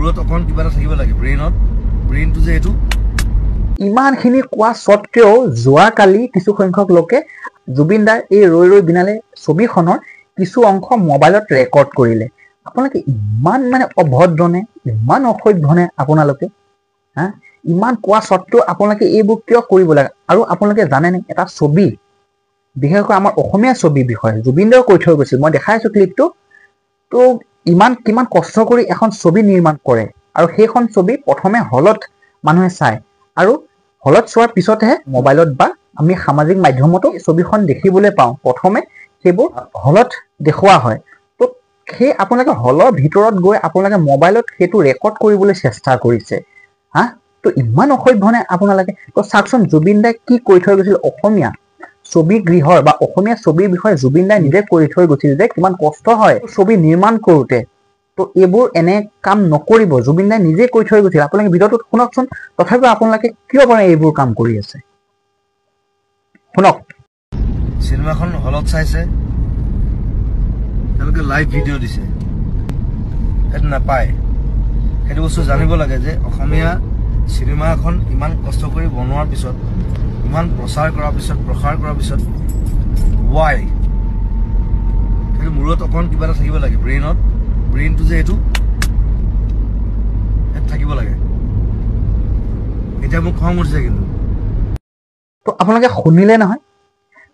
মূৰত অকণ কিবা এটা থাকিব লাগে ব্ৰেইনটো যে এইটো ইমানখিনি কোৱা স্বত্বেও যোৱাকালি কিছু সংখ্যক লোকে জুবিন দাৰ এই ৰৈ ৰৈ বিনালে ছবিখনৰ কিছু অংশ মোবাইলত ৰেকৰ্ড কৰিলে। আপোনালোকে ইমান অভদ্ৰনে ইমান অসভ্যনে আপোনালোকে ইমান কোৱা স্বত্বেও আপোনালোকে এইবোৰ কিয় কৰিব লাগে? আৰু আপোনালোকে জানেনে এটা ছবি, বিশেষকৈ আমাৰ অসমীয়া ছবিৰ বিষয়ে জুবিন দাও কৈ থৈ গৈছিল, মই দেখাই আছো ক্লিপটো। তো কিমান কষ্ট কৰি এখন ছবি নিৰ্মাণ কৰে আৰু সেইখন ছবি প্ৰথমে হলত মানুহে চায় আৰু হলত চোৱাৰ পিছতহে মোবাইলত বা আমি সামাজিক মাধ্যমতো ছবিখন দেখিবলৈ পাওঁ। প্ৰথমে সেইবোৰ হলত দেখুওৱা হয়। তো সেই আপোনালোকে হলৰ ভিতৰত গৈ আপোনালোকে মোবাইলত সেইটো ৰেকৰ্ড কৰিবলৈ চেষ্টা কৰিছে। তো ইমান অসভ্যনে আপোনালোকে? তো চাওকচোন জুবিন দাই কি কৈ থৈ গৈছিল অসমীয়া ছবি গৃহৰ বা অসমীয়া ছবিৰ বিষয়ে জুবিন দাই নিজে কৈ থৈ গৈছিল যে কিমান কষ্ট হয় ছবি নিৰ্মাণ কৰোঁতে। তো এইবোৰ এনে কাম নকৰিব, জুবিন দাই নিজে কৈ থৈ গৈছিল। আপোনালোকে ভিডিঅ'টোত শুনকচোন, তথাপিও আপোনালোকে কিয় এইবোৰ কাম কৰি আছে শুনক। চিনেমাখন হলত চাইছে, তেওঁলোকে লাইভ ভিডিঅ' দিছে, সেইটো নাপায়। সেইটো বস্তু জানিব লাগে যে অসমীয়া চিনেমা এখন ইমান কষ্ট কৰি বনোৱাৰ পিছত, ইমান প্ৰচাৰ কৰাৰ পিছত ৱাই সেইটো মূৰত অকণ কিবা এটা থাকিব লাগে ব্ৰেইনটো যে এইটো থাকিব লাগে। এতিয়া মোক খং উঠিছে কিন্তু। তো আপোনালোকে শুনিলে নহয়,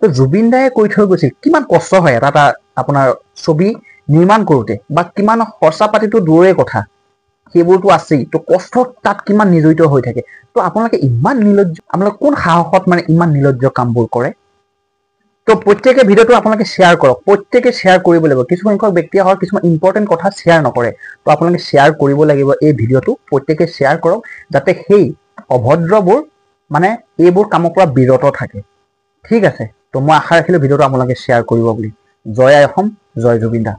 তো জুবিন দায়ে কৈ থৈ গৈছিল কিমান কষ্ট হয় এটা আপোনাৰ ছবি নিৰ্মাণ কৰোঁতে, বা কিমান খৰচা পাতিটো দূৰৰে কথা, সেইবোৰতো আছেই। তো কষ্ট তাত কিমান নিয়োজিত হৈ থাকে। তো আপোনালোকে ইমান নিৰ্লজ্জ, আপোনালোকে কোন সাহসত ইমান নিৰ্লজ্জ কামবোৰ কৰে? তো প্ৰত্যেকে ভিডিঅ'টো আপোনালোকে শ্বেয়াৰ কৰক, প্ৰত্যেকে শ্বেয়াৰ কৰিব লাগিব। কিছু সংখ্যক ব্যক্তিয়ে হওক কিছুমান ইম্পৰ্টেণ্ট কথা শ্বেয়াৰ নকৰে। তো আপোনালোকে শ্বেয়াৰ কৰিব লাগিব এই ভিডিঅ'টো, প্ৰত্যেকে শ্বেয়াৰ কৰক যাতে সেই অভদ্ৰবোৰ এইবোৰ কামৰ পৰা বিৰত থাকে। ঠিক আছে, তো মই আশা ৰাখিলোঁ ভিডিঅ'টো আপোনালোকে শ্বেয়াৰ কৰিব বুলি। জয় আই অসম, জয় জুবিন দা।